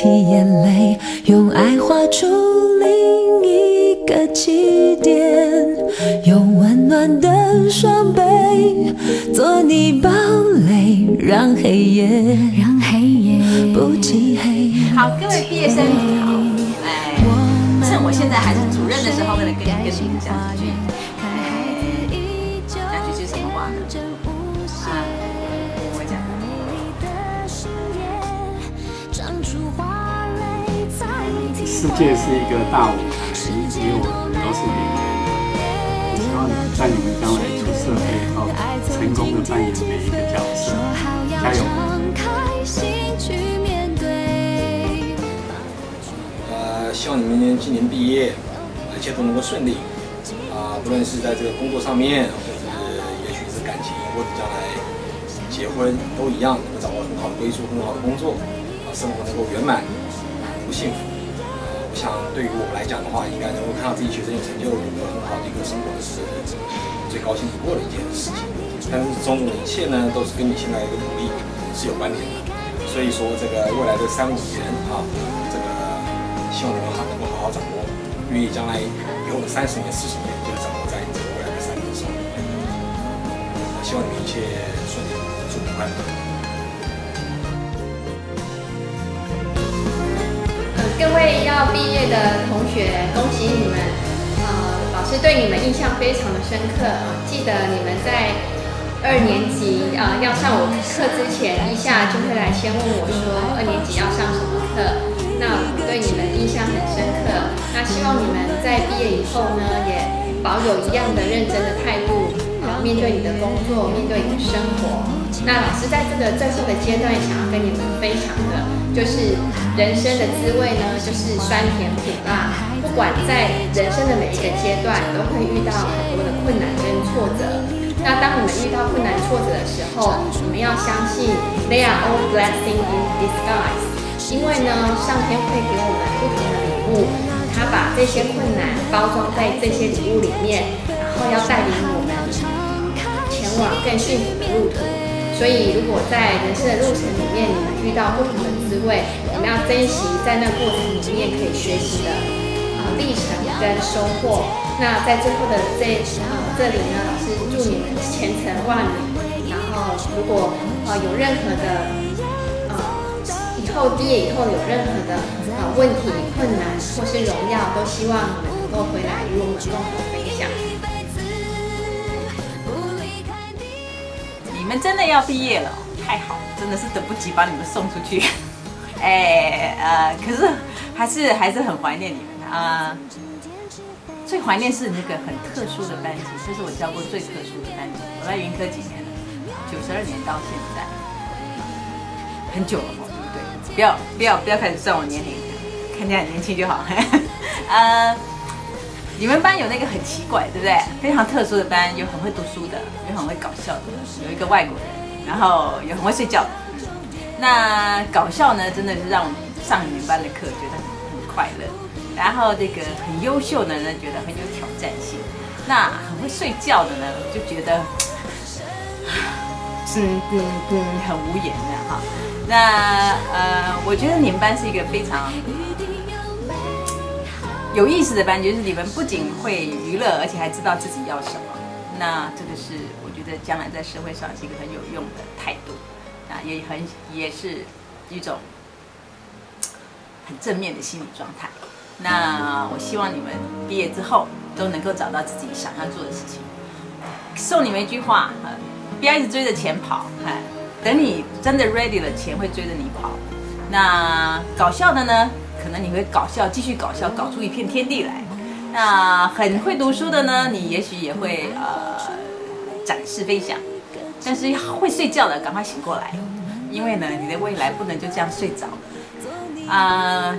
替眼泪，用爱画出另一个起点，用温暖的双臂做你堡垒，让黑夜不漆黑。好，各位毕业生你好，趁我现在还是主任的时候，为了跟你们讲几句，讲几句什么话呢？我讲。世界是一个大舞台，你我都是演员。我希望在你们将来出社会以后，成功的扮演每一个角色，加油！希望你们今年毕业，一切都能够顺利。不论是在这个工作上面，或者是也许是感情，或者将来结婚都一样，能够找到很好的归宿、很好的工作，生活能够圆满、能够幸福。我想对于我们来讲的话，应该能够看到自己学生有成就，有个很好的一个生活是最高兴不过的一件事情。但是种种的一切呢，都是跟你现在一个努力是有关联的。所以说，这个未来的3、5年这个希望你们能够好好掌握，因为将来以后的30年、40年就是掌握在这个未来的3年手里面。希望你们一切顺利，祝你快乐。各位要毕业的同学，恭喜你们！老师对你们印象非常的深刻。记得你们在2年级要上我课之前，一下就会来先问我说2年级要上什么课。那我对你们印象很深刻。那希望你们在毕业以后呢，也保有一样的认真的态度面对你的工作，面对你的生活。那老师在这个最后的阶段，想要跟你们分享的，就是人生的滋味呢，就是酸甜苦辣。不管在人生的每一个阶段，都会遇到很多的困难跟挫折。那当你们遇到困难挫折的时候，你们要相信 they are all blessing in disguise， 因为呢，上天会给我们不同的礼物，他把这些困难包装在这些礼物里面，然后要带领我们前往更幸福的路途。所以，如果在人生的路程里面，你们遇到不同的滋味，你们要珍惜在那过程里面可以学习的历程跟收获。那在最后的这里呢，老师祝你们前程万里。然后，如果有任何的以后毕业以后有任何的问题、困难或是荣耀，都希望你们能够回来与我们共同分享。你们真的要毕业了，太好了，真的是等不及把你们送出去。可是还是很怀念你们最怀念是那个很特殊的班级，这是我教过最特殊的班级。我在云科几年了，92年到现在，很久了对不对？不要开始算我年龄，看起来很年轻就好。你们班有那个很奇怪，对不对？非常特殊的班，有很会读书的，有很会搞笑的，有一个外国人，然后有很会睡觉的。那搞笑呢，真的是让我上你们班的课觉得很快乐。然后这个很优秀的呢，觉得很有挑战性。那很会睡觉的呢，我就觉得，很无言的哈。那我觉得你们班是一个非常有意思的班，就是你们不仅会娱乐，而且还知道自己要什么。那这个是我觉得将来在社会上是一个很有用的态度，也是一种很正面的心理状态。那我希望你们毕业之后都能够找到自己想要做的事情。送你们一句话，不要一直追着钱跑，等你真的 ready 了，钱会追着你跑。那搞笑的呢，可能你会搞笑，继续搞笑，搞出一片天地来。那很会读书的呢，你也许也会展翅飞翔。但是会睡觉的，赶快醒过来，因为呢，你的未来不能就这样睡着了。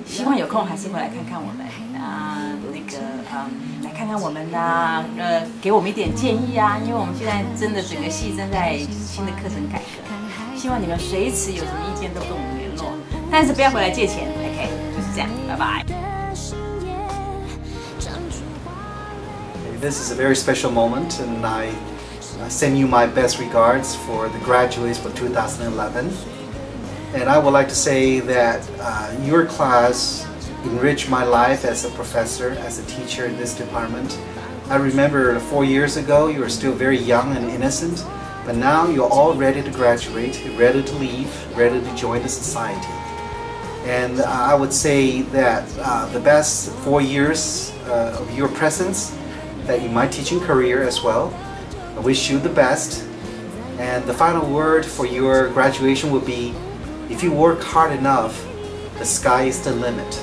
希望有空还是会来看看我们来看看我们给我们一点建议啊，因为我们现在真的整个系正在新的课程改革，希望你们随时有什么意见都跟我们联络，但是不要回来借钱 ，OK， 就是这样，拜拜。This is a very special moment, and I send you my best regards for the graduates for 2011. And I would like to say that your class enriched my life as a professor, as a teacher in this department. I remember 4 years ago, you were still very young and innocent, but now you're all ready to graduate, ready to leave, ready to join the society. And I would say that the best 4 years of your presence, that in my teaching career as well, I wish you the best. And the final word for your graduation will be, if you work hard enough, the sky is the limit.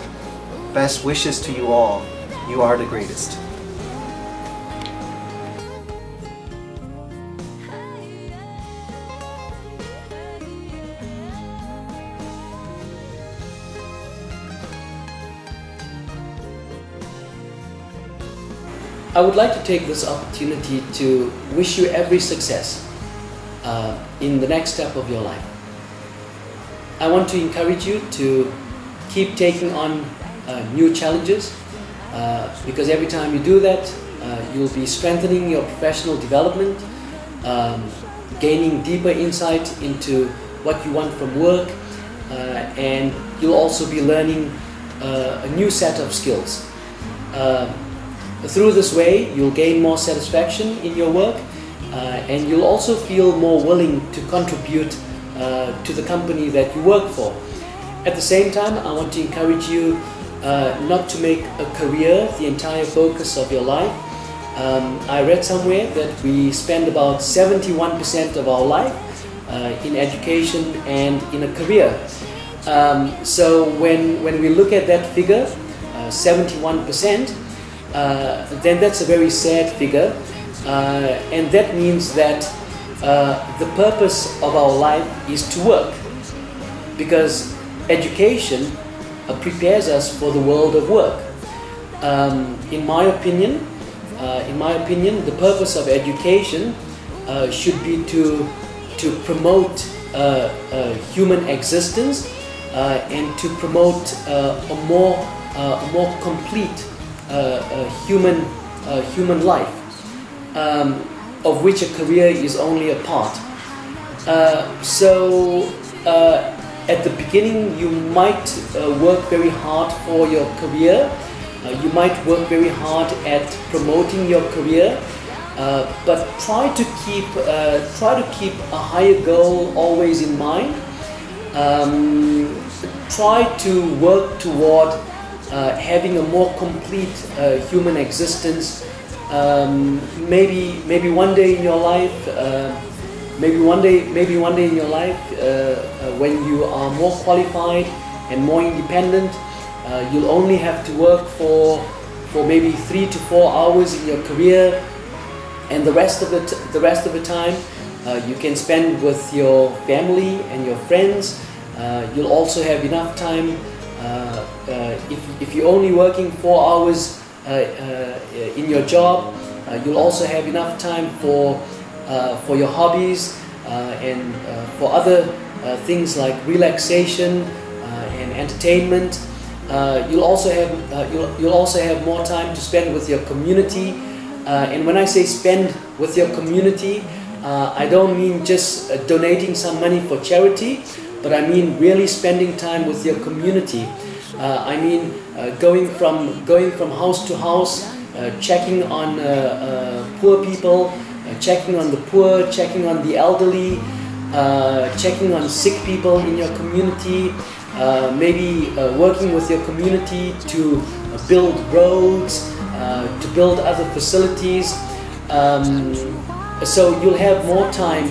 Best wishes to you all. You are the greatest. I would like to take this opportunity to wish you every success in the next step of your life. I want to encourage you to keep taking on new challenges because every time you do that, you'll be strengthening your professional development, gaining deeper insight into what you want from work, and you'll also be learning a new set of skills. Through this way, you'll gain more satisfaction in your work, and you'll also feel more willing to contribute to the company that you work for. At the same time, I want to encourage you not to make a career the entire focus of your life. I read somewhere that we spend about 71% of our life in education and in a career. So when we look at that figure, 71%, then that's a very sad figure, and that means that the purpose of our life is to work, because education prepares us for the world of work. In my opinion, the purpose of education should be to promote human existence and to promote a more complete human life, of which a career is only a part. So at the beginning you might work very hard for your career, you might work very hard at promoting your career, but try to keep a higher goal always in mind. Try to work toward having a more complete human existence. Maybe one day in your life, when you are more qualified and more independent, you'll only have to work for maybe 3 to 4 hours in your career, and the rest of the time you can spend with your family and your friends. You'll also have enough time. If you're only working 4 hours in your job, you'll also have enough time for your hobbies and for other things like relaxation and entertainment. You'll also have more time to spend with your community. And when I say spend with your community, I don't mean just donating some money for charity, but I mean really spending time with your community. I mean going from house to house, checking on poor people, checking on the poor, checking on the elderly, checking on sick people in your community, maybe working with your community to build roads, to build other facilities. So you'll have more time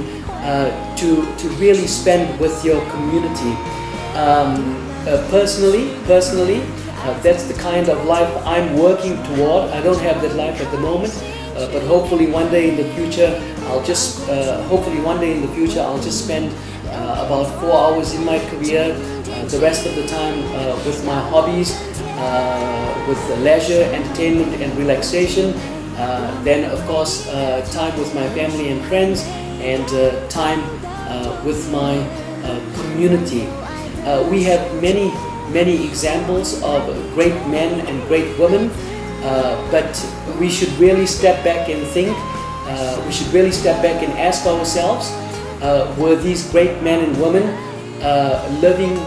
to really spend with your community. Personally, that's the kind of life I'm working toward. I don't have that life at the moment, but hopefully one day in the future, I'll just spend about 4 hours in my career, the rest of the time with my hobbies, with leisure, entertainment, and relaxation. Then, of course, time with my family and friends, and time with my community. We have many examples of great men and great women, but we should really step back and think. We should really step back and ask ourselves, were these great men and women living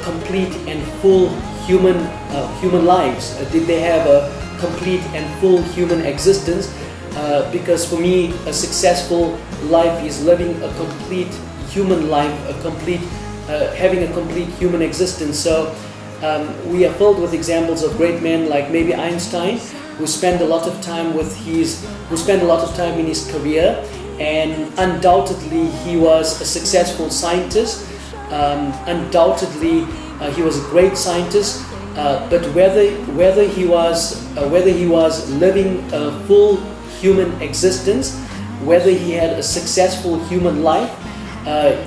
complete and full human lives? Did they have a complete and full human existence? Because for me, a successful life is living a complete human life, having a complete human existence. So we are filled with examples of great men like maybe Einstein, who spent a lot of time in his career, and undoubtedly he was a successful scientist. Undoubtedly he was a great scientist. But whether he was living a full human existence, whether he had a successful human life,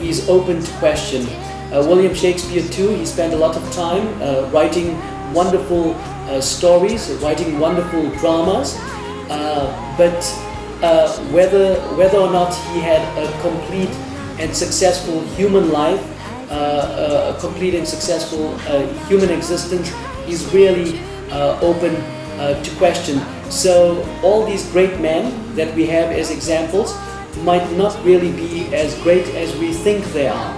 is open to question. William Shakespeare too, he spent a lot of time writing wonderful stories, writing wonderful dramas, but whether or not he had a complete and successful human life, a complete and successful human existence, is really open to question. So all these great men that we have as examples might not really be as great as we think they are.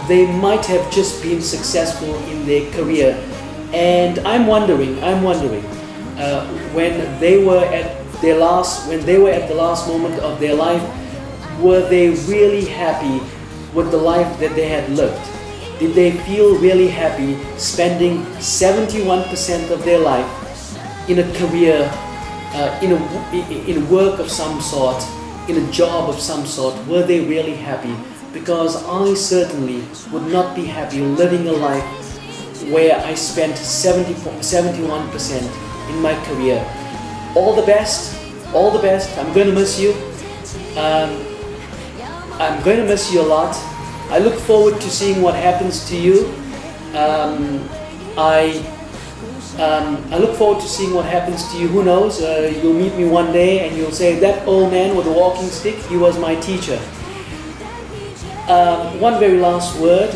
They might have just been successful in their career, and I'm wondering, when they were at the last moment of their life, were they really happy with the life that they had lived? Did they feel really happy spending 71% of their life in a career, in work of some sort, in a job of some sort? Were they really happy? Because I certainly would not be happy living a life where I spent 71% in my career. All the best, all the best. I'm going to miss you. I'm going to miss you a lot. I look forward to seeing what happens to you. I look forward to seeing what happens to you. Who knows? You'll meet me one day and you'll say, that old man with a walking stick, he was my teacher. One very last word.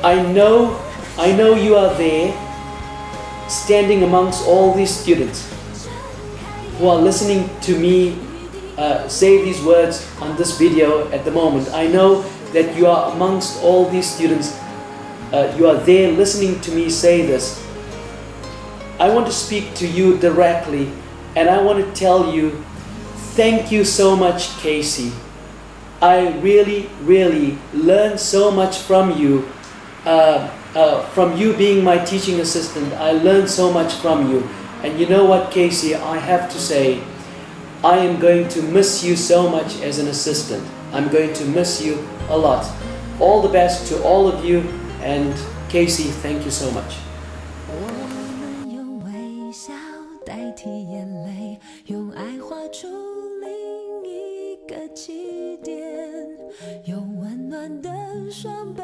I know you are there, standing amongst all these students who are listening to me say these words on this video at the moment. I know that you are amongst all these students. You are there listening to me say this. I want to speak to you directly, and I want to tell you, thank you so much, Casey. I really, really learned so much from you. From you being my teaching assistant, I learned so much from you. And you know what, Casey, I have to say, I am going to miss you so much as an assistant. I'm going to miss you a lot. All the best to all of you, and Casey, thank you so much. 用微笑代替眼泪，用爱画出另一个起点，用温暖的双臂。